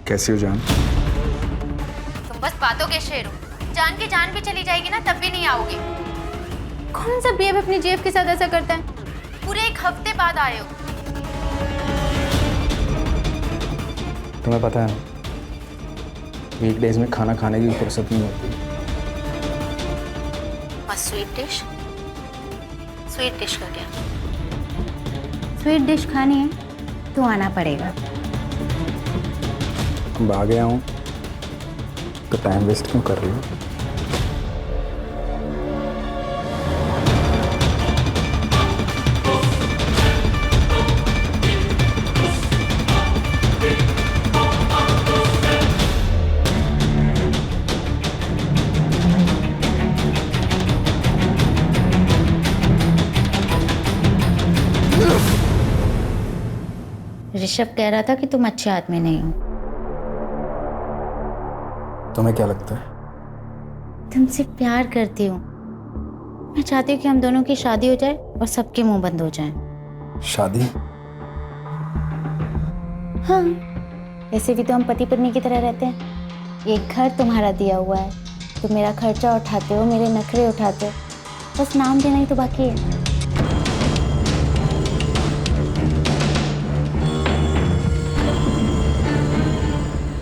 कैसी हो जान? तुम बस बातों के शेर हो। जान की जान भी चली जाएगी ना तब भी नहीं आओगे। कौन सा बेब अपनी जेब के साथ ऐसा करता है? पूरे 1 हफ्ते बाद आए हो। तुम्हें पता है वीकडेज में खाना खाने की फुर्सत नहीं होती। और स्वीट डिश? स्वीट डिश का क्या? स्वीट डिश खानी है तो आना पड़ेगा। अब आ गया हूँ तो टाइम वेस्ट क्यों कर रही हो? ऋषभ कह रहा था कि तुम अच्छे आदमी नहीं हो। तुम्हें क्या लगता है? तुमसे प्यार करती हूँ। मैं चाहती हूँ कि हम दोनों की शादी हो जाए और सबके मुंह बंद हो जाएं। शादी? हाँ, ऐसे भी तो हम पति पत्नी की तरह रहते हैं। एक घर तुम्हारा दिया हुआ है, तुम मेरा खर्चा उठाते हो, मेरे नखरे उठाते हो, बस नाम देना ही तो बाकी है।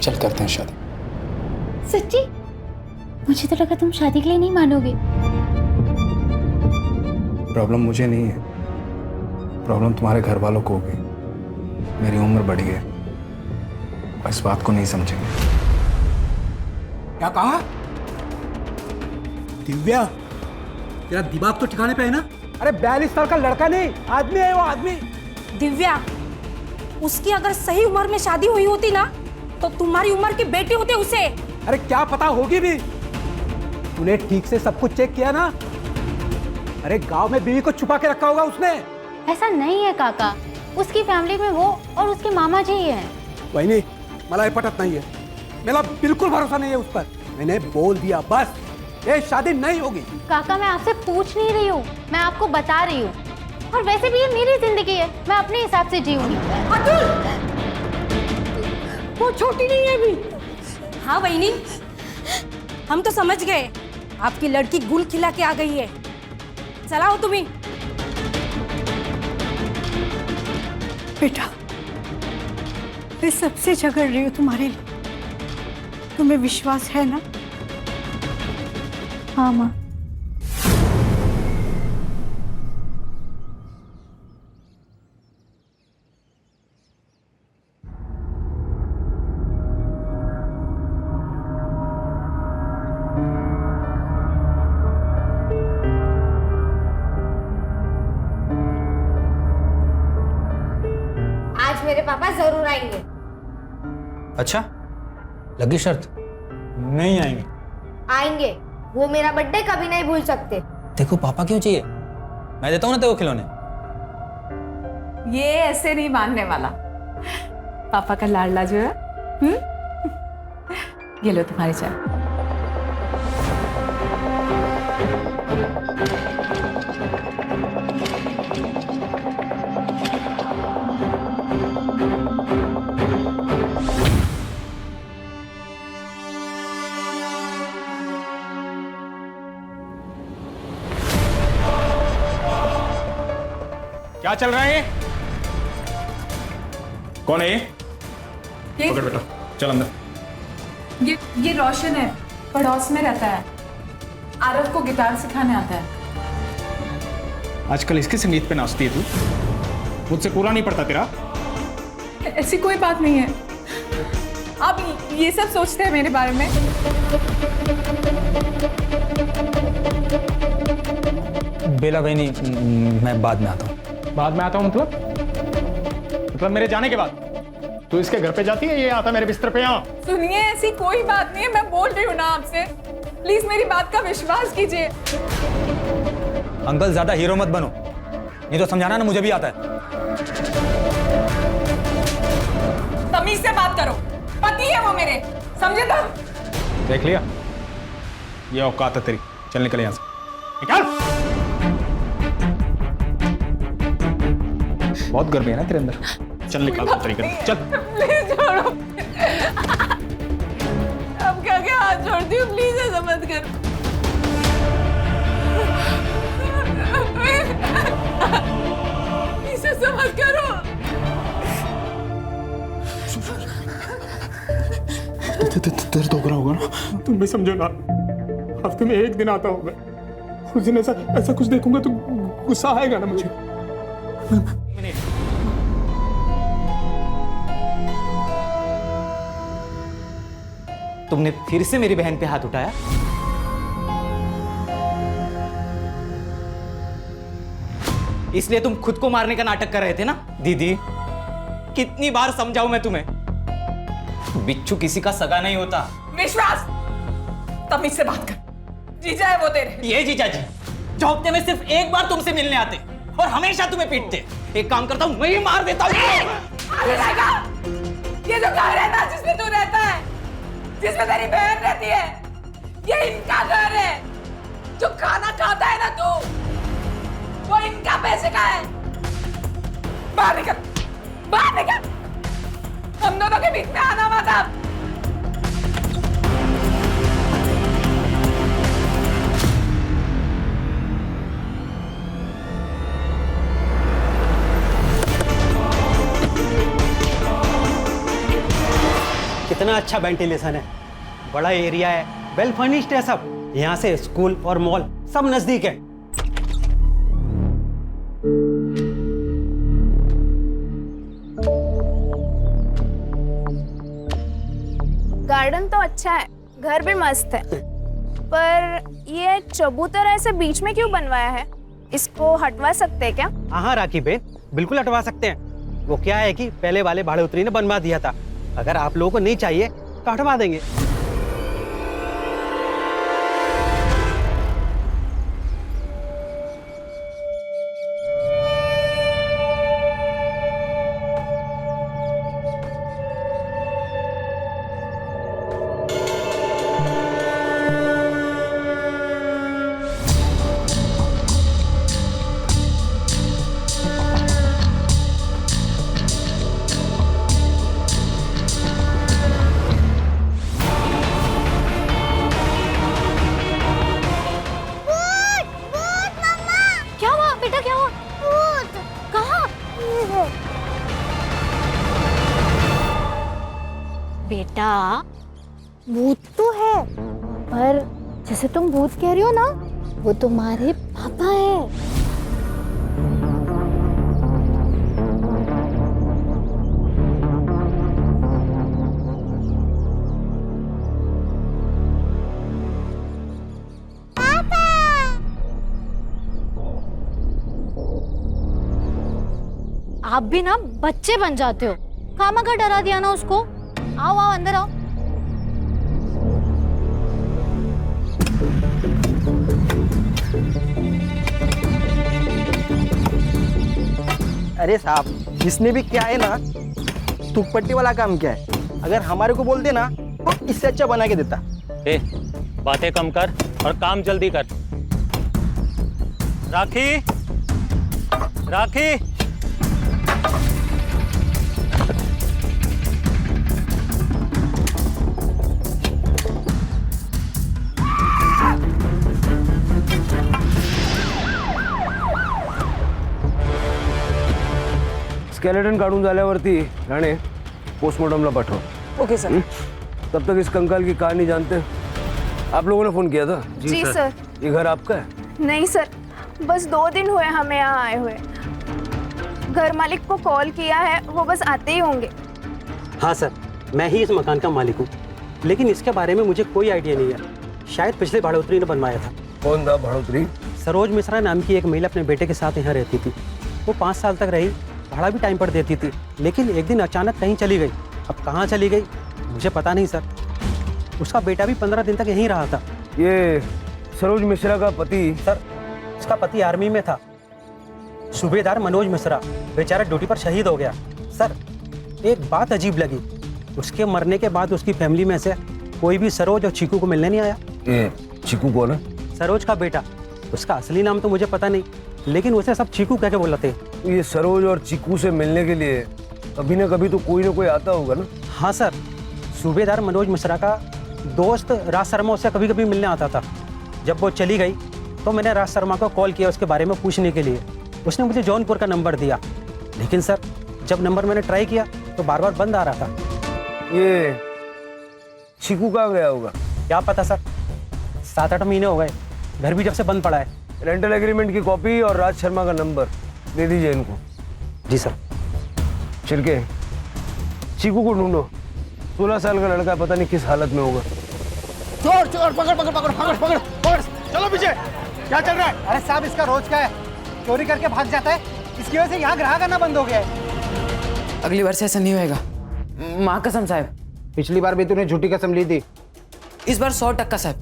चल करते हैं शादी। सच्ची? मुझे तो लगा तुम शादी के लिए नहीं मानोगे। प्रॉब्लम मुझे नहीं है, प्रॉब्लम तुम्हारे घर वालों को होगी। मेरी उम्र बढ़ी है और इस बात को नहीं समझेंगे। क्या कहा? दिव्या, तेरा दिमाग तो ठिकाने पे है ना? अरे 42 साल का लड़का नहीं, आदमी है वो, आदमी। दिव्या, उसकी अगर सही उम्र में शादी हुई होती ना तो तुम्हारी उम्र की बेटी होती उसे। अरे क्या पता होगी भी। तूने ठीक से सब कुछ चेक किया ना? अरे गांव में बीवी को छुपा के रखा होगा उसने। ऐसा नहीं है काका, उसकी फैमिली में वो और उसके मामा जी ही हैं। वही मला हे पटत नहीं है, मेरा बिल्कुल भरोसा नहीं है उस पर। मैंने बोल दिया बस, ये शादी नहीं होगी। काका मैं आपसे पूछ नहीं रही हूँ, मैं आपको बता रही हूँ। और वैसे भी ये मेरी जिंदगी है, मैं अपने हिसाब से जीऊंगी। अतुल, वो छोटी नहीं है अभी। हाँ वहीनी, हम तो समझ गए आपकी लड़की गुल खिला के आ गई है। चलाओ तुम्ही। बेटा, मैं सबसे झगड़ रही हूँ तुम्हारे लिए, तुम्हें विश्वास है ना? हाँ माँ। आज मेरे पापा जरूर आएंगे। अच्छा, लगी शर्त? नहीं आएंगे। आएंगे, वो मेरा बर्थडे कभी नहीं भूल सकते। देखो पापा क्यों चाहिए, मैं देता हूँ ना तेरे को खिलौने। ये ऐसे नहीं मानने वाला। पापा का लाडला जो है। ये लो तुम्हारी चाय। क्या चल रहा है? कौन है ये? पकड़ बेटा, चल अंदर। ये रोशन है, पड़ोस में रहता है। आरव को गिटार सिखाने आता है। आजकल इसके संगीत पे नाचती है तू? मुझसे पूरा नहीं पड़ता तेरा? ऐसी कोई बात नहीं है, आप ये सब सोचते हैं मेरे बारे में। बेला बहनी, मैं बाद में आता हूँ। बाद में आता हूँ मतलब मेरे जाने के बाद? तू इसके घर पे जाती है, ये आता मेरे बिस्तर पे यहाँ? सुनिए, ऐसी कोई बात नहीं है, मैं बोल रही हूँ ना आपसे। प्लीज मेरी बात का विश्वास कीजिए। अंकल ज्यादा हीरो मत बनो, नहीं तो समझाना ना मुझे भी आता है। तमीज से बात करो, पति है वो मेरे, समझे तुम? देख लिया, ये औकात है तेरी। चल निकल यहाँ से, निकल। बहुत गर्मी है ना तेरे अंदर, चल निकाल तरीके से, चल। प्लीज छोड़ो। मत करो। इसे समझ करो। दर्द हो रहा होगा ना, तुम भी समझो ना। हफ्ते में एक दिन आता होगा, उस दिन ऐसा कुछ देखूंगा तो गुस्सा आएगा ना मुझे। तुमने फिर से मेरी बहन पे हाथ उठाया? इसलिए तुम खुद को मारने का नाटक कर रहे थे ना? दीदी, कितनी बार समझाऊं मैं तुम्हें, बिच्छू किसी का सगा नहीं होता। विश्वास, तमीज से बात कर। जीजा है वो तेरे। ये जीजा जी जो हफ्ते में सिर्फ एक बार तुमसे मिलने आते और हमेशा तुम्हें पीटते। एक काम करता हूं, मैं ही मार देता हूं। ये जो घर है ना जिसमें तू रहता है, जिसमें तेरी बहन रहती है, ये इनका घर है। जो खाना खाता है ना तू, वो इनका पैसे का है। बाहर निकल, बाहर निकल। हम दोनों के बीच में आना मत अब। कितना अच्छा वेंटिलेशन है, बड़ा एरिया है, वेल फर्निश्ड है सब। यहाँ से स्कूल और मॉल सब नजदीक है। गार्डन तो अच्छा है, घर भी मस्त है, पर ये चबूतरा ऐसे बीच में क्यों बनवाया है? इसको हटवा सकते हैं क्या? हाँ राखी बेन, बिल्कुल हटवा सकते हैं। वो क्या है कि पहले वाले भाड़े उतरी ने बनवा दिया था। अगर आप लोगों को नहीं चाहिए तो हटवा देंगे। बेटा, भूत तो है, पर जैसे तुम भूत कह रही हो ना, वो तुम्हारे पापा है। आप भी ना बच्चे बन जाते हो। खामखा डरा दिया ना उसको। आओ आओ अंदर आओ। अरे साहब, इसने भी क्या है ना, तुक पट्टी वाला काम क्या है। अगर हमारे को बोलते ना तो इससे अच्छा बना के देता। ए, बातें कम कर और काम जल्दी कर। राखी, राखी, स्केलेटन काढून झाल्यावरती राणे पोस्टमार्टमला पाठव। Okay sir. तब तक इस कंकाल की कहानी जानते। आप लोगों ने फोन किया था? जी सर। ये घर आपका है? नहीं सर, बस 2 दिन हुए हमें यहाँ आए हुए। घर मालिक को कॉल किया है, वो बस आते ही होंगे। हाँ सर, मैं ही इस मकान का मालिक हूँ, लेकिन इसके बारे में मुझे कोई आइडिया नहीं है। शायद पिछले भाड़ोतरी ने बनवाया था। कौन था भाड़ोतरी? सरोज मिश्रा नाम की एक महिला अपने बेटे के साथ यहाँ रहती थी। वो 5 साल तक रही, भाड़ा भी टाइम पर देती थी, लेकिन एक दिन अचानक कहीं चली गई। अब कहाँ चली गई मुझे पता नहीं सर। उसका बेटा भी 15 दिन तक यहीं रहा था। ये सरोज मिश्रा का पति? सर, उसका पति आर्मी में था, सूबेदार मनोज मिश्रा। बेचारा ड्यूटी पर शहीद हो गया। सर, एक बात अजीब लगी, उसके मरने के बाद उसकी फैमिली में से कोई भी सरोज और चीकू को मिलने नहीं आया। ये चीकू कौन है? सरोज का बेटा। उसका असली नाम तो मुझे पता नहीं, लेकिन उसे सब चीकू कह के बुलाते हैं। ये सरोज और चीकू से मिलने के लिए कभी ना कभी तो कोई ना कोई आता होगा ना? हाँ सर, सूबेदार मनोज मिश्रा का दोस्त राज शर्मा उससे कभी कभी मिलने आता था। जब वो चली गई तो मैंने राज शर्मा को कॉल किया उसके बारे में पूछने के लिए। उसने मुझे जौनपुर का नंबर दिया, लेकिन सर जब नंबर मैंने ट्राई किया तो बार बार बंद आ रहा था। ये चीकू कहाँ गया होगा? क्या पता सर, 7-8 महीने हो गए, घर भी जब से बंद पड़ा है। रेंटल एग्रीमेंट की कॉपी और राज शर्मा का नंबर दे दीजिए इनको। जी सर। छिड़के, चीकू को ढूंढो। 16 साल का लड़का, पता नहीं किस हालत में होगा। चोर चोर, पकड़ पकड़ पकड़ पकड़ पकड़ पकड़, चलो पीछे। क्या चल रहा है? अरे साहब, इसका रोज का है, चोरी करके भाग जाता है, इसकी वजह से यहाँ ग्राहक आना बंद हो गया है। अगली बार से ऐसा नहीं होएगा, माँ कसम साहब। पिछली बार भी तूने झूठी कसम ली थी, इस बार 100% साहब।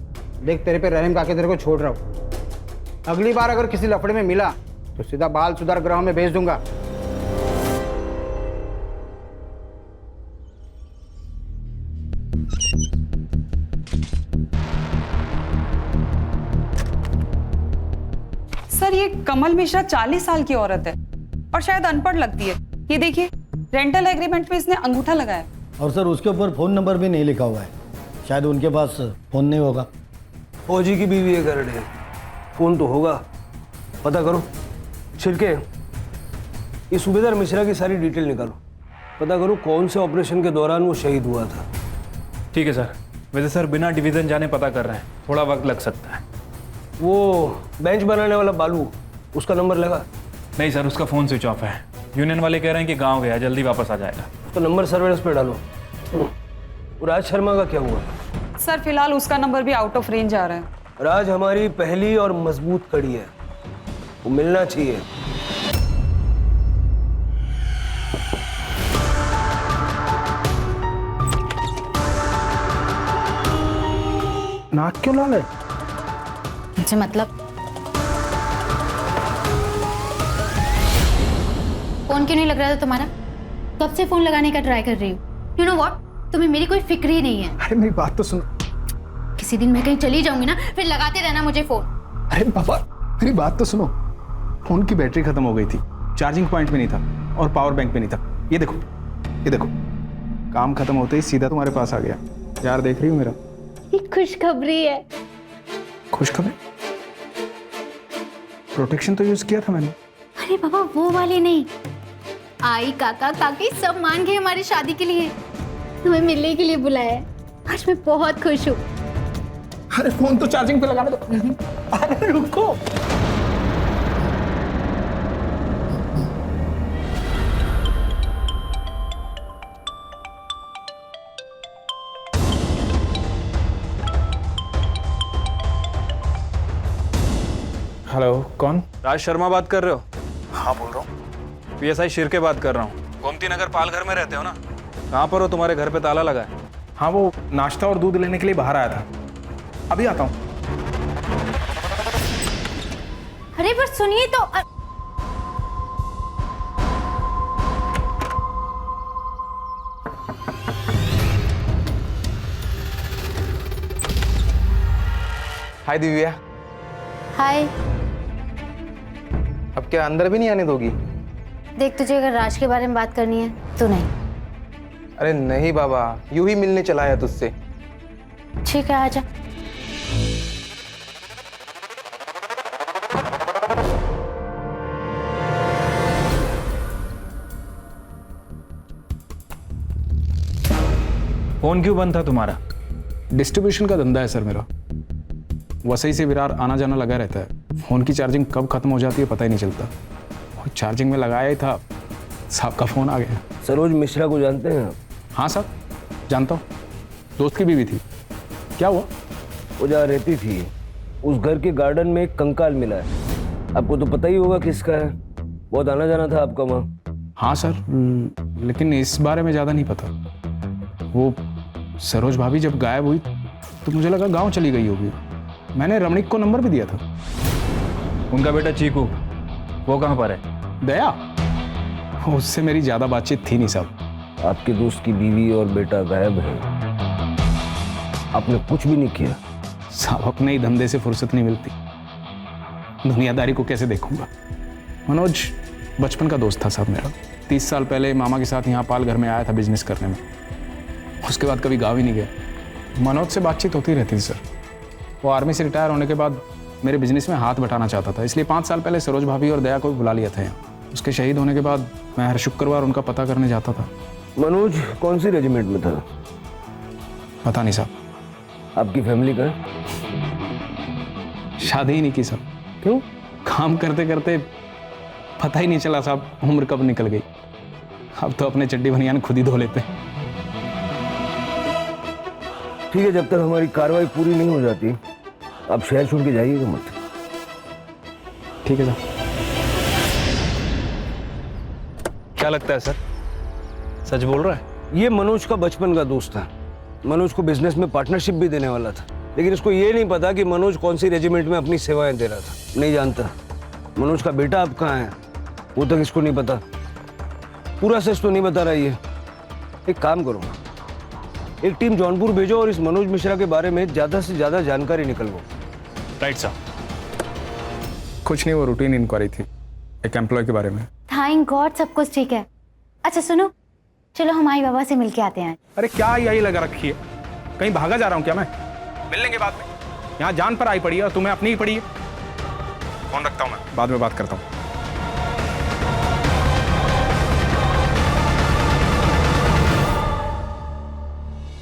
देख तेरे पे रहम का के तेरे को छोड़ रहा हूँ। अगली बार अगर किसी लफड़े में मिला तो सीधा बाल सुधार गृह में भेज दूंगा। सर ये कमल मिश्रा 40 साल की औरत है और शायद अनपढ़ लगती है। ये देखिए, रेंटल एग्रीमेंट में इसने अंगूठा लगाया और सर उसके ऊपर फोन नंबर भी नहीं लिखा हुआ है, शायद उनके पास फोन नहीं होगा। फौजी की बीवी है करड़े, फोन तो होगा, पता करो। छिड़के, ये सूबेदार मिश्रा की सारी डिटेल निकालो, पता करो कौन से ऑपरेशन के दौरान वो शहीद हुआ था। ठीक है सर। वैसे सर बिना डिवीजन जाने पता कर रहे हैं, थोड़ा वक्त लग सकता है। वो बेंच बनाने वाला बालू, उसका नंबर लगा? नहीं सर, उसका फ़ोन स्विच ऑफ है। यूनियन वाले कह रहे हैं कि गांव गया, जल्दी वापस आ जाएगा। तो नंबर सर्वेलेंस पे डालो। राज शर्मा का क्या हुआ? सर फिलहाल उसका नंबर भी आउट ऑफ रेंज आ रहा है। राज हमारी पहली और मजबूत कड़ी है, वो मिलना चाहिए। नाक क्यों लाल है? मुझे मतलब फोन क्यों नहीं लग रहा था तुम्हारा? कब से फोन लगाने का ट्राई कर रही हूँ। यू नो व्हाट, तुम्हें मेरी कोई फिक्र ही नहीं है। अरे मेरी बात तो सुनो। किसी दिन मैं कहीं चली जाऊंगी ना, फिर लगाते रहना मुझे फोन। अरे पापा मेरी बात तो सुनो। फोन की बैटरी खत्म हो गई थी, चार्जिंग पॉइंट पे नहीं था और पावर बैंक पे नहीं था। ये देखो, ये देखो, काम खत्म होते ही सीधा तुम्हारे पास आ गया। यार देख रही हो मेरा? ये खुशखबरी है। खुशखबरी? प्रोटेक्शन तो यूज किया था मैंने। अरे बाबा वो वाली नहीं, आई काका काकी सब मान गए हमारी शादी के लिए, तुम्हें मिलने के लिए बुलाया। आज मैं बहुत खुश हूँ। अरे फोन तो चार्जिंग पे लगाने दो। अरे रुको। हेलो, कौन? राज शर्मा बात कर रहे हो? हाँ बोल रहा हूँ। पीएसआई शिर्के बात कर रहा हूँ। गोमती नगर पालघर में रहते हो ना? कहाँ पर हो? तुम्हारे घर पे ताला लगा है। हाँ, वो नाश्ता और दूध लेने के लिए बाहर आया था, अभी आता हूँ। अरे पर सुनिए तो। हाय दिव्या। हाय। अब क्या अंदर भी नहीं आने दोगी? देख, तुझे अगर राज के बारे में बात करनी है तो नहीं। अरे नहीं बाबा, यूं ही मिलने चला है तुझसे। ठीक है, आजा। फोन क्यों बंद था तुम्हारा? डिस्ट्रीब्यूशन का धंधा है सर मेरा, वसई से विरार आना जाना लगा रहता है। फोन की चार्जिंग कब खत्म हो जाती है पता ही नहीं चलता। और चार्जिंग में लगाया ही था, साहब का फोन आ गया। सरोज मिश्रा को जानते हैं आप? हाँ साहब, जानता हूँ, दोस्त की बीवी थी। क्या हुआ? वो जहाँ रहती थी उस घर के गार्डन में एक कंकाल मिला है। आपको तो पता ही होगा किसका है, बहुत आना जाना था आपका वहाँ। हाँ सर, लेकिन इस बारे में ज़्यादा नहीं पता। वो सरोज भाभी जब गायब हुई तो मुझे लगा गांव चली गई होगी। मैंने रमणीक को नंबर भी दिया था। उनका बेटा चीकू, वो कहाँ पर है? दया, उससे मेरी ज़्यादा बातचीत थी नहीं साहब। आपके दोस्त की बीवी और बेटा गायब है, आपने कुछ भी नहीं किया? साहब अपने ही धंधे से फुर्सत नहीं मिलती, दुनियादारी को कैसे देखूंगा। मनोज बचपन का दोस्त था साहब मेरा। 30 साल पहले मामा के साथ यहाँ पालघर में आया था बिजनेस करने में। उसके बाद कभी गाँव ही नहीं गया। मनोज से बातचीत होती रहती थी सर। वो आर्मी से रिटायर होने के बाद मेरे बिजनेस में हाथ बटाना चाहता था, इसलिए 5 साल पहले सरोज भाभी और दया को भी बुला लिया था यहाँ। उसके शहीद होने के बाद मैं हर शुक्रवार उनका पता करने जाता था। मनोज कौन सी रेजिमेंट में था? पता नहीं साहब। आपकी फैमिली का? शादी ही नहीं की साहब। क्यों? काम करते करते पता ही नहीं चला साहब उम्र कब निकल गई। अब तो अपने चड्डी बनियान खुद ही धो लेते हैं। ठीक है, जब तक हमारी कार्रवाई पूरी नहीं हो जाती आप शहर छोड़ के जाइएगा मत। ठीक है सर। क्या लगता है सर, सच बोल रहा है? ये मनोज का बचपन का दोस्त था। मनोज को बिजनेस में पार्टनरशिप भी देने वाला था, लेकिन इसको ये नहीं पता कि मनोज कौन सी रेजिमेंट में अपनी सेवाएं दे रहा था। नहीं जानता। मनोज का बेटा अब कहाँ है वो तक इसको नहीं पता। पूरा सच तो नहीं बता रहा ये। एक काम करो, एक टीम जौनपुर भेजो और इस मनोज मिश्रा के बारे में ज्यादा से ज्यादा जानकारी निकलवाओ। Right sir. कुछ नहीं, वो रूटीन इंक्वायरी थी एक एम्प्लॉय के बारे में। थैंक गॉड सब कुछ ठीक है। अच्छा सुनो, चलो हमारी बाबा से मिलके आते हैं। अरे क्या यही लगा रखी है, कहीं भागा जा रहा हूँ क्या मैं? मिल लेंगे बाद में। यहाँ जान पर आई पड़ी है और तुम्हें अपनी ही पड़ी है। फोन रखता हूँ मैं, बाद में बात करता हूँ।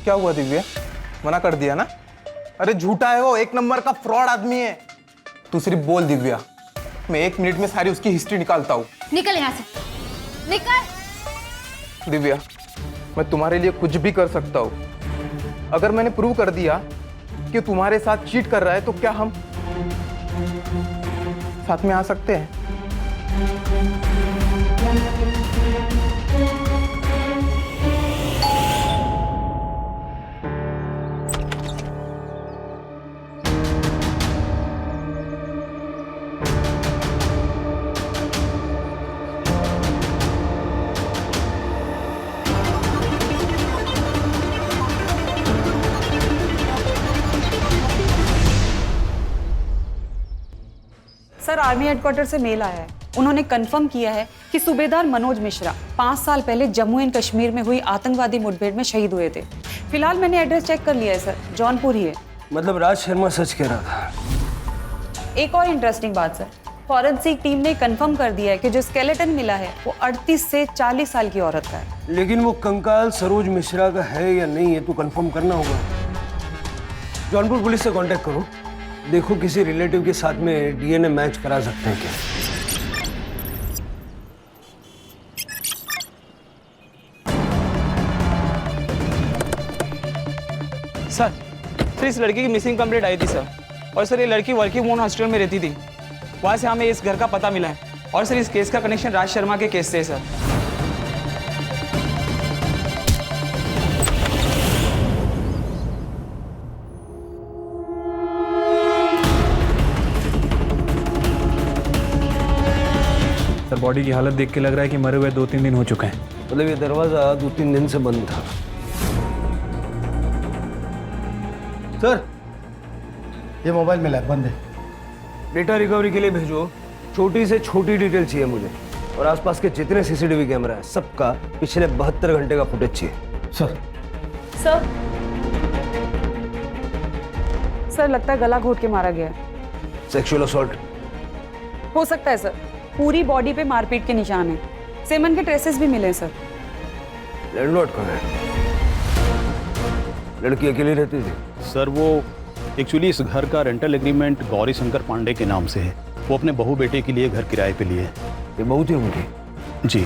क्या हुआ दिव्या? मना कर दिया ना? अरे झूठा है वो, 1 नंबर का फ्रॉड आदमी है। तू सिर्फ बोल दिव्या, मैं 1 मिनट में सारी उसकी हिस्ट्री निकालता हूँ। निकल यहाँ से, निकल। दिव्या, मैं तुम्हारे लिए कुछ भी कर सकता हूँ। अगर मैंने प्रूव कर दिया कि तुम्हारे साथ चीट कर रहा है तो क्या हम साथ में आ सकते हैं? सर, आर्मी हेडक्वार्टर से मेल आया है। उन्होंने कंफर्म किया है कि सूबेदार मनोज मिश्रा 5 साल पहले जम्मू एंड कश्मीर में हुई आतंकवादी मुठभेड़ में शहीद हुए थे। फिलहाल मैंने एड्रेस चेक कर लिया है सर, जौनपुर ही है। मतलब राज शर्मा सच कह रहा था। एक और इंटरेस्टिंग बात सर, फॉरेंसिक टीम ने कंफर्म कर दिया है कि जो स्केलेटन मिला है वो 38 से 40 साल की औरत का है। लेकिन वो कंकाल सरोज मिश्रा का है या नहीं, ये तो कंफर्म करना होगा। जौनपुर पुलिस से कांटेक्ट करो, देखो किसी रिलेटिव के साथ में डीएनए मैच करा सकते हैं क्या। सर, इस लड़की की मिसिंग कंप्लेंट आई थी सर। और सर ये लड़की वर्किंग वुमेन हॉस्टल में रहती थी, वहाँ से हमें इस घर का पता मिला है। और सर इस केस का कनेक्शन राज शर्मा के केस से है सर। सर बॉडी की हालत देख के लग रहा है कि मरे हुए 2-3 दिन हो चुके हैं। मतलब ये दरवाजा 2-3 दिन से बंद था। सर, ये मोबाइल मिला है, बंद है। डेटा रिकवरी के लिए भेजो। छोटी से छोटी डिटेल चाहिए मुझे, और आसपास के जितने सीसीटीवी कैमरा है सबका पिछले 72 घंटे का फुटेज चाहिए। सर। सर लगता है गला घोट के मारा गया है। सेक्सुअल असॉल्ट हो सकता है सर। पूरी बॉडी पे मारपीट के निशान हैं। सेमन के ट्रेसेस भी मिले हैं सर। लैंडलॉर्ड कहाँ है? लड़की अकेली रहती थी? सर वो एक्चुअली इस घर का रेंटल एग्रीमेंट गौरी शंकर पांडे के नाम से है। वो अपने बहू बेटे के लिए घर किराए पे लिए। ये बहू थी उनकी? जी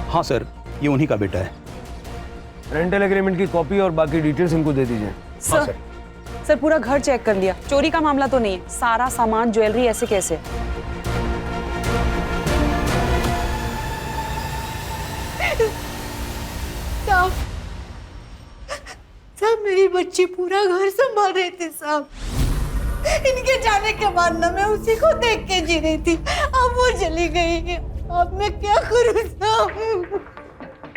हाँ सर, ये उन्हीं का बेटा है। रेंटल एग्रीमेंट की कॉपी और बाकी डिटेल्स इनको दे दीजिए। सर, सर पूरा घर चेक कर लिया, चोरी का मामला तो नहीं है। सारा सामान, ज्वेलरी ऐसे कैसे? साहब मेरी बच्ची पूरा घर संभाल रहे थे साहब। इनके जाने के बाद ना मैं उसी को देख के जी रही थी। अब वो चली गई, अब मैं क्या करूं साहब?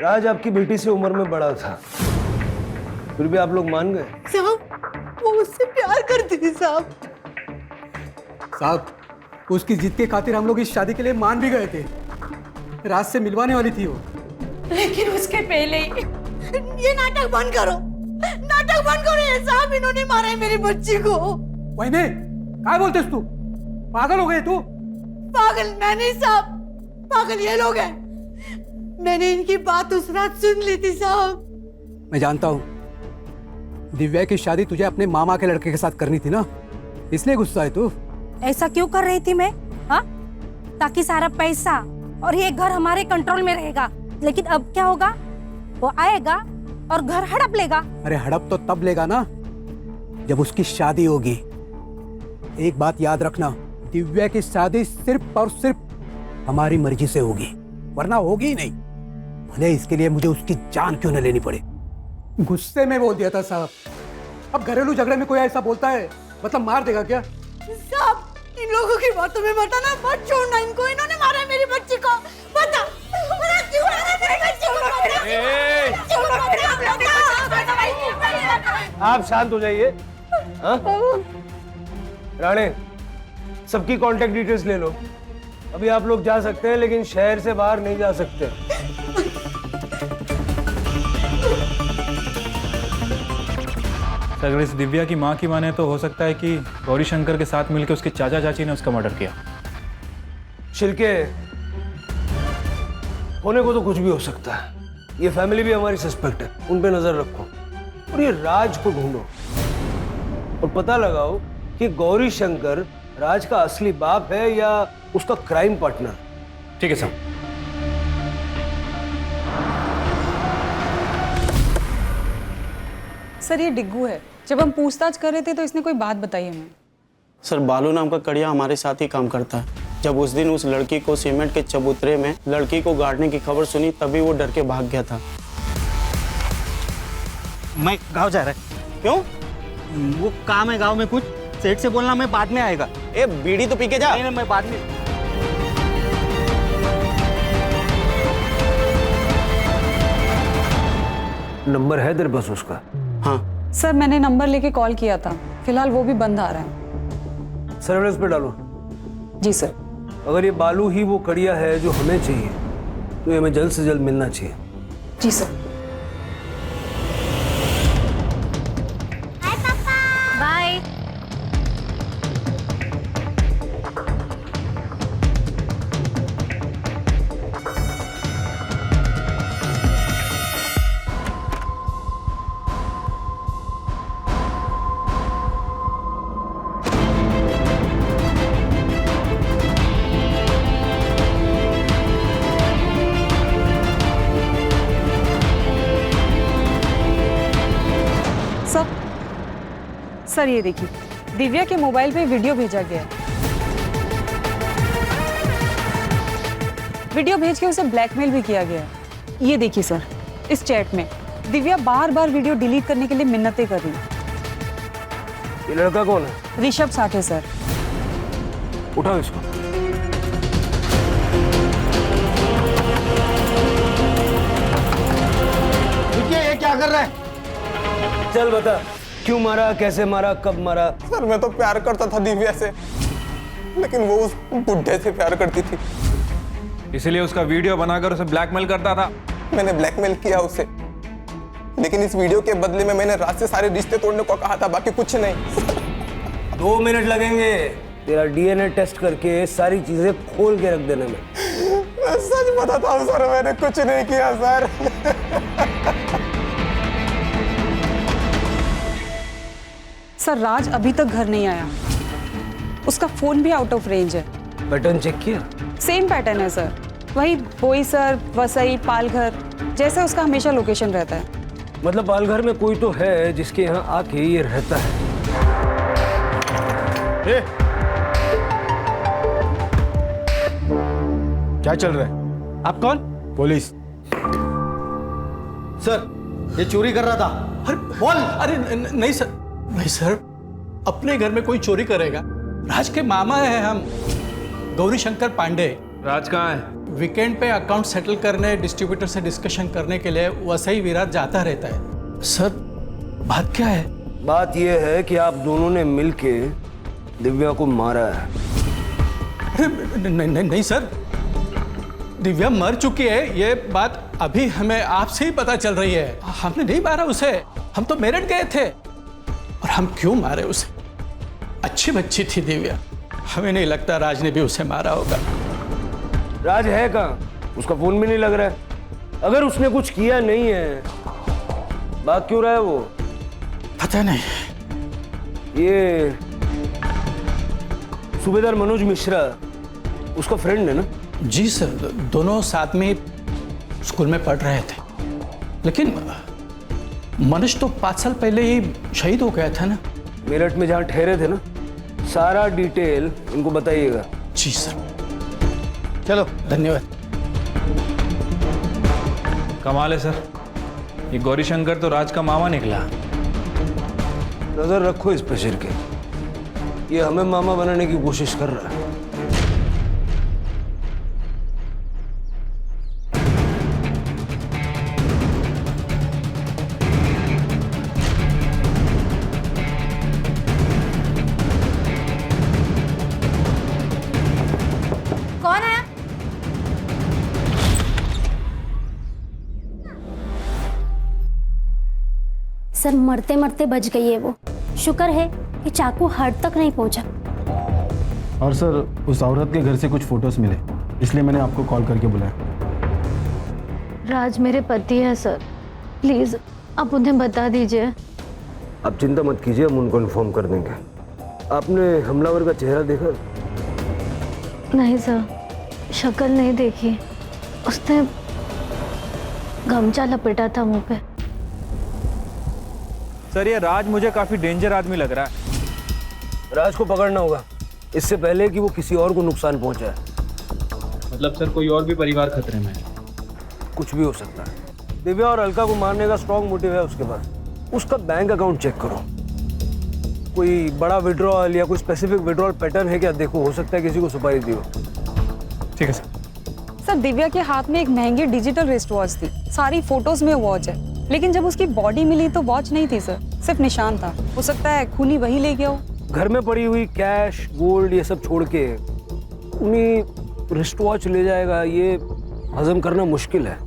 राज आपकी बेटी से उम्र में बड़ा था, फिर भी आप लोग मान गए? साहब वो उससे प्यार करती थी साहब। साहब उसकी जिद के खातिर हम लोग इस शादी के लिए मान भी गए थे। राज से मिलवाने वाली थी वो, लेकिन उसके पहले ही ये नाटक बंद करो, नाटक बंद करो। ये साहब इन्होंने मारा है मेरी बच्ची को। वहीने क्या बोलतेस तू? पागल हो गए तू? पागल मैं नहीं साहब, पागल ये लोग हैं। मैंने इनकी बात उस रात सुन ली थी साहब। मैं जानता हूँ दिव्या की शादी तुझे अपने मामा के लड़के के साथ करनी थी ना, इसलिए गुस्सा है तू। ऐसा क्यों कर रही थी मैं? हाँ, ताकि सारा पैसा और ये घर हमारे कंट्रोल में रहेगा। लेकिन अब क्या होगा? वो आएगा और घर हड़प लेगा। अरे हड़प तो तब लेगा ना जब उसकी शादी होगी। एक बात याद रखना, दिव्या की शादी सिर्फ और सिर्फ हमारी मर्जी से होगी, वरना होगी ही नहीं। भले इसके लिए मुझे उसकी जान क्यों न लेनी पड़े। गुस्से में बोल दिया था साहब। अब घरेलू झगड़े में कोई ऐसा बोलता है मतलब मार देगा क्या? साहब इन लोगों की बातों में बता ना, मत छोड़ना इनको। इन्होंने मारा है मेरी बच्ची को। बता क्यों मारा मेरी बच्ची को? आप शांत हो जाइए। हाँ? राणे, सबकी कांटेक्ट डिटेल्स ले लो। अभी आप लोग जा सकते हैं, लेकिन शहर से बाहर नहीं जा सकते। अगर इस दिव्या की माँ की माने तो हो सकता है कि गौरी शंकर के साथ मिलकर उसके चाचा चाची ने उसका मर्डर किया। छिलके होने को तो कुछ भी हो सकता है। ये फैमिली भी हमारी सस्पेक्ट है, उन पे नजर रखो और ये राज को ढूंढो और पता लगाओ कि गौरी शंकर राज का असली बाप है या उसका क्राइम पार्टनर। ठीक है सर। सर ये डिग्गू है। जब हम पूछताछ कर रहे थे तो इसने कोई बात बताई हमें। सर बालू नाम का कड़िया हमारे साथ ही काम करता है। जब उस दिन उस लड़की को सीमेंट के चबूतरे में लड़की को गाड़ने की खबर सुनी, तभी वो डर के भाग गया था। मैं गाँव जा रहा है। क्यों? वो काम है गाँव में कुछ, सेठ से बोलना मैं बाद में आएगा। ए बीड़ी तो पी के जा। नहीं, मैं बाद में। नंबर है तेरे पास उसका? हाँ सर मैंने नंबर लेके कॉल किया था, फिलहाल वो भी बंद आ रहा है। सर्वेलेंस पे डालो। जी सर। अगर ये बालू ही वो कड़िया है जो हमें चाहिए तो ये हमें जल्द से जल्द मिलना चाहिए। जी सर। बाय। सर ये देखिए, दिव्या के मोबाइल पे वीडियो भेजा गया है। वीडियो भेज के उसे ब्लैकमेल भी किया गया है। ये देखिए सर, इस चैट में दिव्या बार बार वीडियो डिलीट करने के लिए मिन्नतें कर रही है। ये लड़का कौन है? ऋषभ साठे सर। उठाओ इसको। ये क्या कर रहा है? चल बता, क्यों मारा, कैसे मारा, कब मारा? सर मैं तो प्यार करता था दिव्या से, लेकिन वो उस बुढ़े से प्यार करती थी, इसलिए उसका वीडियो बनाकर उसे ब्लैकमेल करता था। मैंने ब्लैकमेल किया उसे, लेकिन इस वीडियो के बदले में मैंने राज से सारे रिश्ते तोड़ने को कहा था, बाकी कुछ नहीं। 2 मिनट लगेंगे तेरा डीएनए टेस्ट करके सारी चीजें खोल के रख देने में। सच बताता हूँ सर, मैंने कुछ नहीं किया सर। सर राज अभी तक घर नहीं आया, उसका फोन भी आउट ऑफ रेंज है। पैटर्न चेक किया? सेम पैटर्न है सर, वही बोईसर, वसई, पालघर जैसे उसका हमेशा लोकेशन रहता है। मतलब पालघर में कोई तो है जिसके यहाँ आके ये रहता है। क्या चल रहा है? आप कौन? पुलिस। सर ये चोरी कर रहा था। अरे बोल। अरे नहीं सर, नहीं सर, अपने घर में कोई चोरी करेगा? राज के मामा है हम, गौरी शंकर पांडे। राज कहाँ है? वीकेंड पे अकाउंट सेटल करने, डिस्ट्रीब्यूटर से डिस्कशन करने के लिए वसई विराट जाता रहता है। सर बात क्या है? बात यह है कि आप दोनों ने मिलके दिव्या को मारा है। नहीं, नहीं, नहीं सर, दिव्या मर चुकी है, ये बात अभी हमें आपसे ही पता चल रही है। हमने नहीं मारा उसे, हम तो मेरठ गए थे। और हम क्यों मारे उसे? अच्छी बच्ची थी दिव्या, हमें नहीं लगता राज ने भी उसे मारा होगा। राज है कहाँ? उसका फोन भी नहीं लग रहा है। अगर उसने कुछ किया नहीं है, भाग क्यों रहा है वो? पता नहीं। ये सूबेदार मनोज मिश्रा उसका फ्रेंड है ना? जी सर, दोनों साथ में स्कूल में पढ़ रहे थे। लेकिन मनोज तो 5 साल पहले ही शहीद हो गया था ना। मेरठ में जहाँ ठहरे थे ना, सारा डिटेल इनको बताइएगा। जी सर। चलो, धन्यवाद। कमाल है सर, ये गौरी शंकर तो राज का मामा निकला। नजर रखो इस पे सिर के, ये हमें मामा बनाने की कोशिश कर रहा है। कौन है? सर मरते मरते बच गई है वो। शुक्र है कि चाकू हार्ट तक नहीं पहुंचा। और सर उस औरत के घर से कुछ फोटोज मिले, इसलिए मैंने आपको कॉल करके बुलाया। राज मेरे पति है सर, प्लीज आप उन्हें बता दीजिए। आप चिंता मत कीजिए, हम उनको इन्फॉर्म कर देंगे। आपने हमलावर का चेहरा देखा? नहीं सर, शक्ल नहीं देखी। उसने गमछा लपेटा था मुंह पे। सर ये राज मुझे काफी डेंजर आदमी लग रहा है। राज को पकड़ना होगा इससे पहले कि वो किसी और को नुकसान पहुंचाए। मतलब सर कोई और भी परिवार खतरे में है? कुछ भी हो सकता है। दिव्या और अलका को मारने का स्ट्रॉन्ग मोटिव है उसके पास। उसका बैंक अकाउंट चेक करो, कोई बड़ा विड्रॉल या कोई स्पेसिफिक विड्रॉल पैटर्न है क्या देखो, हो सकता है किसी को सुपारी दी हो। ठीक है सर। सर दिव्या के हाथ में एक महंगी डिजिटल रिस्ट वॉच थी, सारी फोटोज में वॉच है, लेकिन जब उसकी बॉडी मिली तो वॉच नहीं थी सर, सिर्फ निशान था। हो सकता है खूनी वही ले गया हो। घर में पड़ी हुई कैश गोल्ड ये सब छोड़ के उन्हीं रिस्ट वॉच ले जाएगा, ये हजम करना मुश्किल है।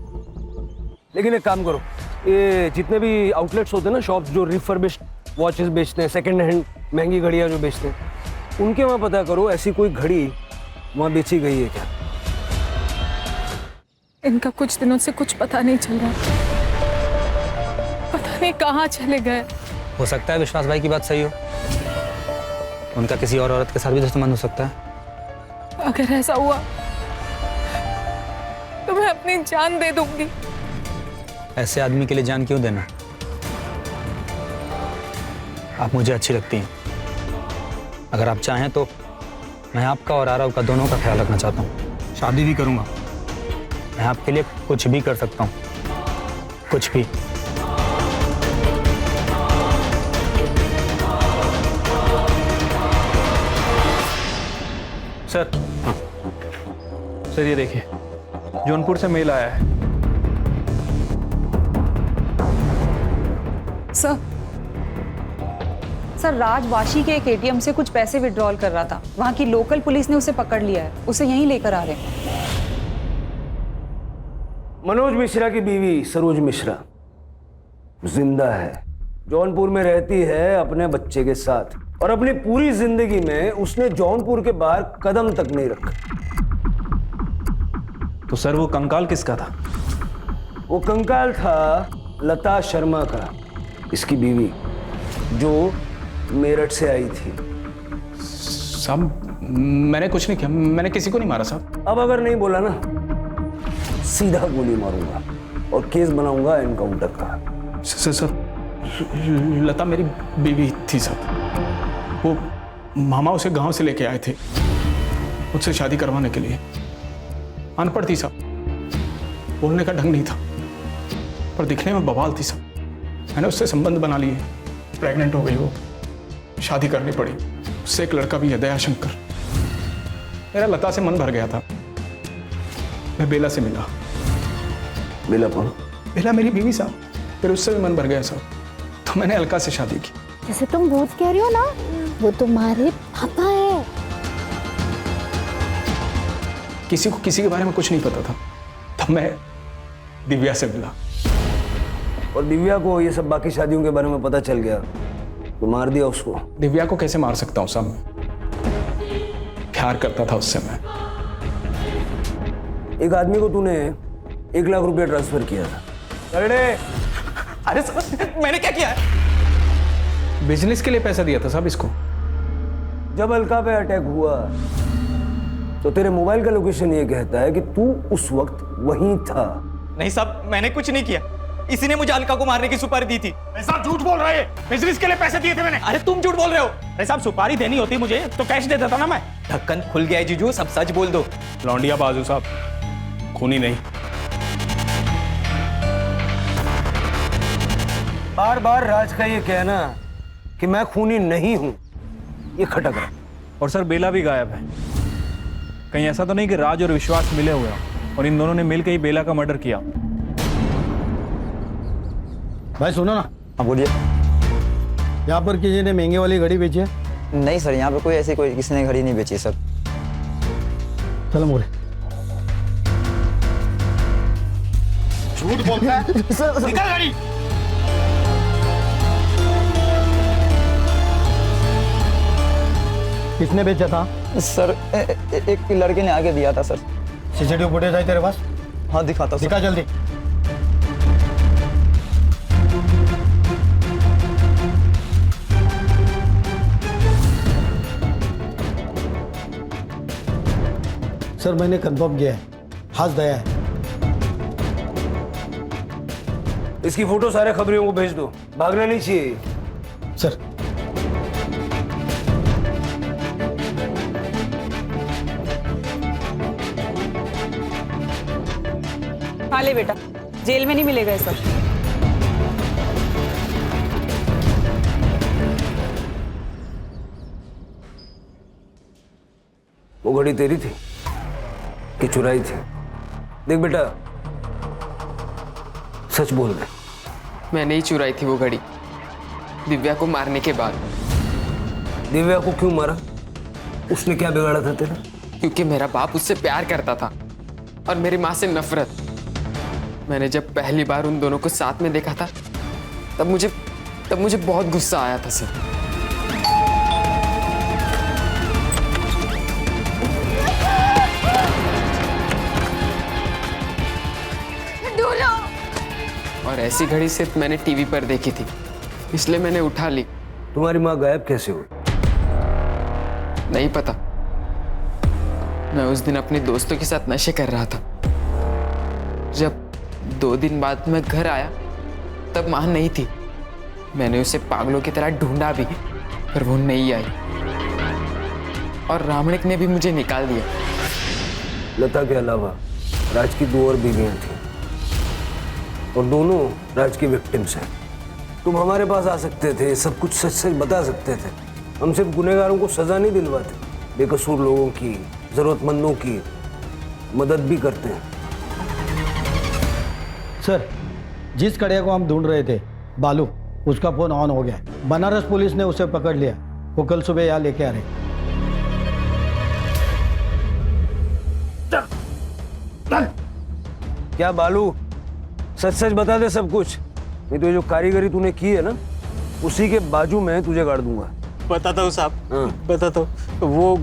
लेकिन एक काम करो, ये जितने भी आउटलेट्स होते हैं ना, शॉप्स जो रिफर्बिश्ड वॉचेस बेचते हैं, सेकंड हैंड महंगी घड़ियाँ जो बेचते हैं, उनके वहाँ पता करो ऐसी कोई घड़ी वहाँ बेची गई है क्या। इनका कुछ दिनों से कुछ पता नहीं चल रहा, पता नहीं कहाँ चले गए। हो सकता है विश्वास भाई की बात सही हो, उनका किसी और औरत के साथ भी तो संबंध हो सकता है। अगर ऐसा हुआ तो मैं अपनी जान दे दूंगी। ऐसे आदमी के लिए जान क्यों देना? आप मुझे अच्छी लगती हैं, अगर आप चाहें तो मैं आपका और आरव का दोनों का ख्याल रखना चाहता हूँ। शादी भी करूँगा, मैं आपके लिए कुछ भी कर सकता हूँ, कुछ भी। सर सर ये देखिए, जौनपुर से मेल आया है। सर राज वाशी के एक एटीएम से कुछ पैसे विड्रॉल कर रहा था, वहां की लोकल पुलिस ने उसे पकड़ लिया है, उसे यहीं लेकर आ रहे हैं। मनोज मिश्रा की बीवी सरोज मिश्रा जिंदा है, जौनपुर में रहती है अपने बच्चे के साथ, और अपनी पूरी जिंदगी में उसने जौनपुर के बाहर कदम तक नहीं रखा। तो सर वो कंकाल किसका था? वो कंकाल था लता शर्मा का, इसकी बीवी, जो मेरठ से आई थी। साहब मैंने कुछ नहीं किया, मैंने किसी को नहीं मारा साहब। अब अगर नहीं बोला ना, सीधा गोली मारूंगा और केस बनाऊंगा एनकाउंटर का। सर लता मेरी बीवी थी साहब, वो मामा उसे गांव से लेके आए थे मुझसे शादी करवाने के लिए। अनपढ़ थी साहब, बोलने का ढंग नहीं था, पर दिखने में बवाल थी साहब। मैंने उससे संबंध बना लिए, प्रेग्नेंट हो गई वो, शादी करनी पड़ी। उससे एक लड़का भी है, दयाशंकर। मेरा लता से मन भर गया था, मैं बेला से मिला। बेला कौन? बेला मेरी बीवी साहब, फिर उससे भी मन भर गया साहब, तो मैंने अलका से शादी की। जैसे तुम भूत कह रही हो ना, वो तुम्हारे पापा है। किसी को किसी के बारे में कुछ नहीं पता था, तब दिव्या से मिला। और दिव्या को ये सब बाकी शादियों के बारे में पता चल गया तो मार दिया उसको। दिव्या को कैसे मार सकता हूँ साहब? प्यार करता था उससे मैं। एक आदमी को तूने 1 लाख रुपया ट्रांसफर किया था। अरे सर मैंने क्या किया है? बिजनेस के लिए पैसा दिया था साहब इसको। जब अलका पे अटैक हुआ तो तेरे मोबाइल का लोकेशन ये कहता है कि तू उस वक्त वहीं था। नहीं साहब, मैंने कुछ नहीं किया। इसी ने मुझे अलका को मारने की सुपारी दी थी। साहब झूठ बोल रहे हैं, बिजनेस के लिए पैसे दिए थे मैंने। अरे तुम झूठ बोल रहे हो। अरे साहब सुपारी देनी होती मुझे तो कैश दे देता ना मैं। ढक्कन खुल गया है जीजू, सब सच बोल दो। लौंडिया बाजू साहब, खूनी नहीं। बार बार राज का ये कहना कि मैं खूनी नहीं हूं, ये खटक रहा। और सर बेला भी गायब है। कहीं ऐसा तो नहीं कि राज और विश्वास मिले हुए हैं और इन दोनों ने मिलकर ही बेला का मर्डर किया? भाई सुनो ना। हाँ बोलिए। यहाँ पर किसी ने महंगे वाली घड़ी बेची है? नहीं सर, यहाँ पे कोई किसी ने घड़ी नहीं बेची सर। चलो मोरे। झूठ बोलता है। निकल गाड़ी। किसने बेचा था? सर एक लड़के ने आगे दिया था सर। सीसीटीवी फुटेज है तेरे पास? हाँ दिखाता हूँ। दिखा जल्दी। सर मैंने कंफर्म किया है, हाथ दया है। इसकी फोटो सारे खबरियों को भेज दो, भागना नहीं चाहिए। सर हाँ ले बेटा, जेल में नहीं मिलेगा ये सब। वो घड़ी तेरी थी कि चुराई थी? देख बेटा, सच बोल रहे। मैंने ही चुराई थी वो घड़ी, दिव्या को मारने के बाद। दिव्या को क्यों मारा? उसने क्या बिगाड़ा था तेरा? क्योंकि मेरा बाप उससे प्यार करता था और मेरी माँ से नफरत। मैंने जब पहली बार उन दोनों को साथ में देखा था तब मुझे बहुत गुस्सा आया था सर। और ऐसी घड़ी सिर्फ मैंने टीवी पर देखी थी, इसलिए मैंने उठा ली। तुम्हारी माँ गायब कैसे हुई? नहीं पता। मैं उस दिन अपने दोस्तों के साथ नशे कर रहा था। जब 2 दिन बाद मैं घर आया तब माँ नहीं थी। मैंने उसे पागलों की तरह ढूंढा भी, पर वो नहीं आई और रामणिक ने भी मुझे निकाल दिया। लता के अलावा राज की 2 और बीवियां थी और दोनों राज की विक्टिम्स हैं। तुम हमारे पास आ सकते थे, सब कुछ सच सच बता सकते थे। हम सिर्फ गुनहगारों को सजा नहीं दिलवाते, बेकसूर लोगों की, जरूरतमंदों की मदद भी करते हैं। सर जिस कड़िया को हम ढूंढ रहे थे, बालू, उसका फोन ऑन हो गया। बनारस पुलिस ने उसे पकड़ लिया। वो कल सुबह यहाँ लेके आ रहे। क्या बालू, सच सच बता दे सब कुछ, नहीं तो ये जो कारीगरी तूने की है ना, उसी के बाजू में तुझे गाड़ दूंगा। बताता हूँ साहब, बताता हूँ। वो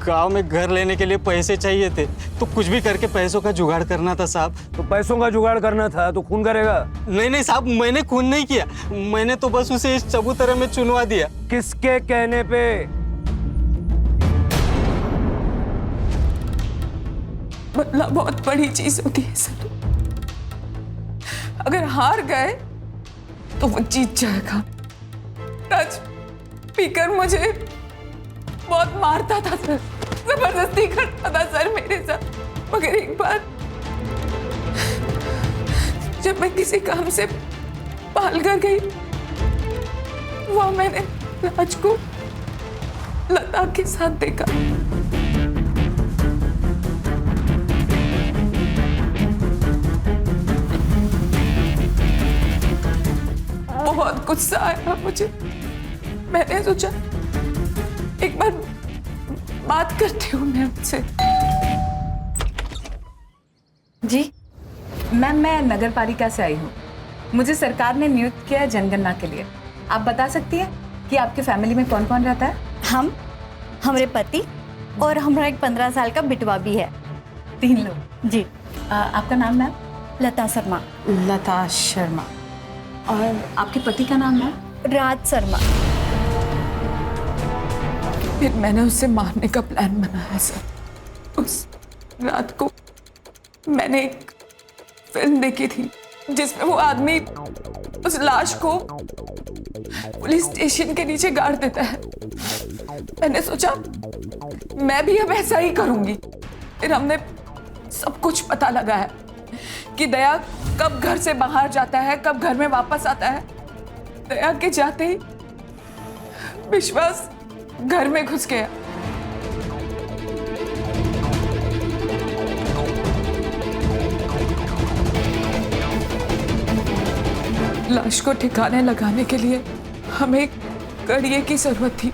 गांव में घर लेने के लिए पैसे चाहिए थे, तो कुछ भी करके पैसों का जुगाड़ करना था साहब। तो पैसों का जुगाड़ करना था तो खून करेगा? नहीं साहब, मैंने खून नहीं किया। मैंने तो बस उसे इस चबूतरे में चुनवा दिया। किसके कहने पे? बदला बहुत बड़ी चीज होती है सर। अगर हार गए तो वो जीत जाएगा। राज पीकर मुझे बहुत मारता था सर, जबरदस्ती करता था सर मेरे साथ। मगर एक बार जब मैं किसी काम से पाल कर गई, वहां मैंने राज को लता के साथ देखा। बहुत गुस्सा आया मुझे। मैंने सोचा एक बार बात करती हूँ मैं उनसे। जी मैम मैं नगर पालिका से आई हूँ। मुझे सरकार ने नियुक्त किया है जनगणना के लिए। आप बता सकती हैं कि आपके फैमिली में कौन कौन रहता है? हम, हमारे पति और हमारा एक 15 साल का बिटवा भी है। 3 लोग। जी। आपका नाम मैम? लता शर्मा। लता शर्मा। और आपके पति का नाम है? राज शर्मा। फिर मैंने उसे मारने का प्लान बनाया सर। उस रात को मैंने एक फिल्म देखी थी जिसमें वो आदमी उस लाश को पुलिस स्टेशन के नीचे गाड़ देता है। मैंने सोचा मैं भी अब ऐसा ही करूंगी। फिर हमने सब कुछ पता लगाया कि दया कब घर से बाहर जाता है, कब घर में वापस आता है। दया के जाते ही विश्वास घर में घुस गया। लाश को ठिकाने लगाने के लिए हमें एक कड़िए की जरूरत थी,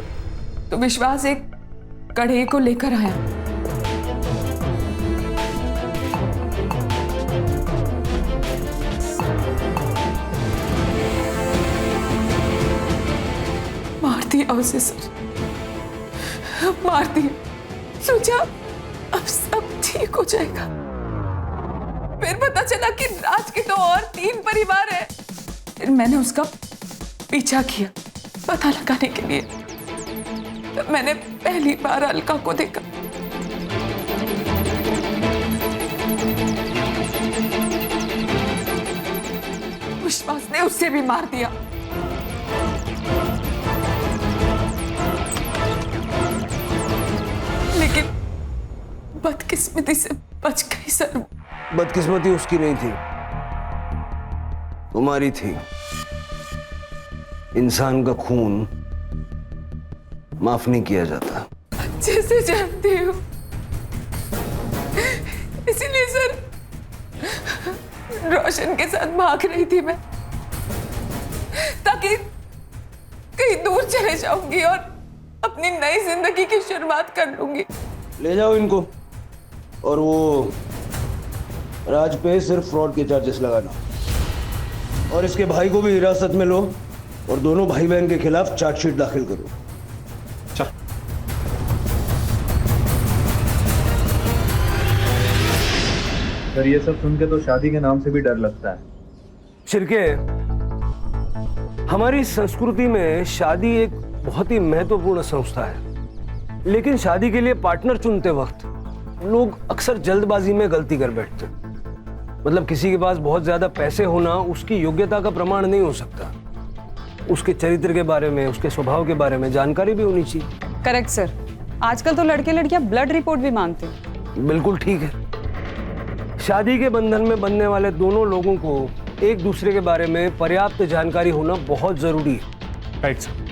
तो विश्वास एक कड़िए को लेकर आया। मार दिया उसे सर, मार दिया। सोचा अब सब ठीक हो जाएगा। फिर पता चला कि राज के तो और 3 परिवार है। फिर मैंने उसका पीछा किया पता लगाने के लिए। तब मैंने पहली बार अलका को देखा। विश्वास ने उसे भी मार दिया। लेकिन बदकिस्मती से बच गई सर। बदकिस्मती उसकी नहीं थी, तुम्हारी थी। इंसान का खून माफ नहीं किया जाता। अच्छे से जानती हूँ, इसीलिए सर रोशन के साथ भाग रही थी मैं, ताकि कहीं दूर चले जाऊंगी और अपनी नई जिंदगी की शुरुआत कर लूंगी। ले जाओ इनको, और वो राज पे सिर्फ फ्रॉड के चार्जेस लगाना, और इसके भाई को भी हिरासत में लो और दोनों भाई बहन के खिलाफ चार्जशीट दाखिल करो। चल। सर ये सब सुन के तो शादी के नाम से भी डर लगता है। छिरके, हमारी संस्कृति में शादी एक बहुत ही महत्वपूर्ण संस्था है, लेकिन शादी के लिए पार्टनर चुनते वक्त लोग अक्सर जल्दबाजी में गलती कर बैठते हैं। मतलब किसी के पास बहुत ज्यादा पैसे होना उसकी योग्यता का प्रमाण नहीं हो सकता। उसके चरित्र के बारे में, उसके स्वभाव के बारे में जानकारी भी होनी चाहिए। Correct sir. आजकल तो लड़के लड़कियां ब्लड रिपोर्ट भी मांगते हैं। बिल्कुल ठीक है। शादी के बंधन में बंधने वाले दोनों लोगों को एक दूसरे के बारे में पर्याप्त जानकारी होना बहुत जरूरी है। Right sir.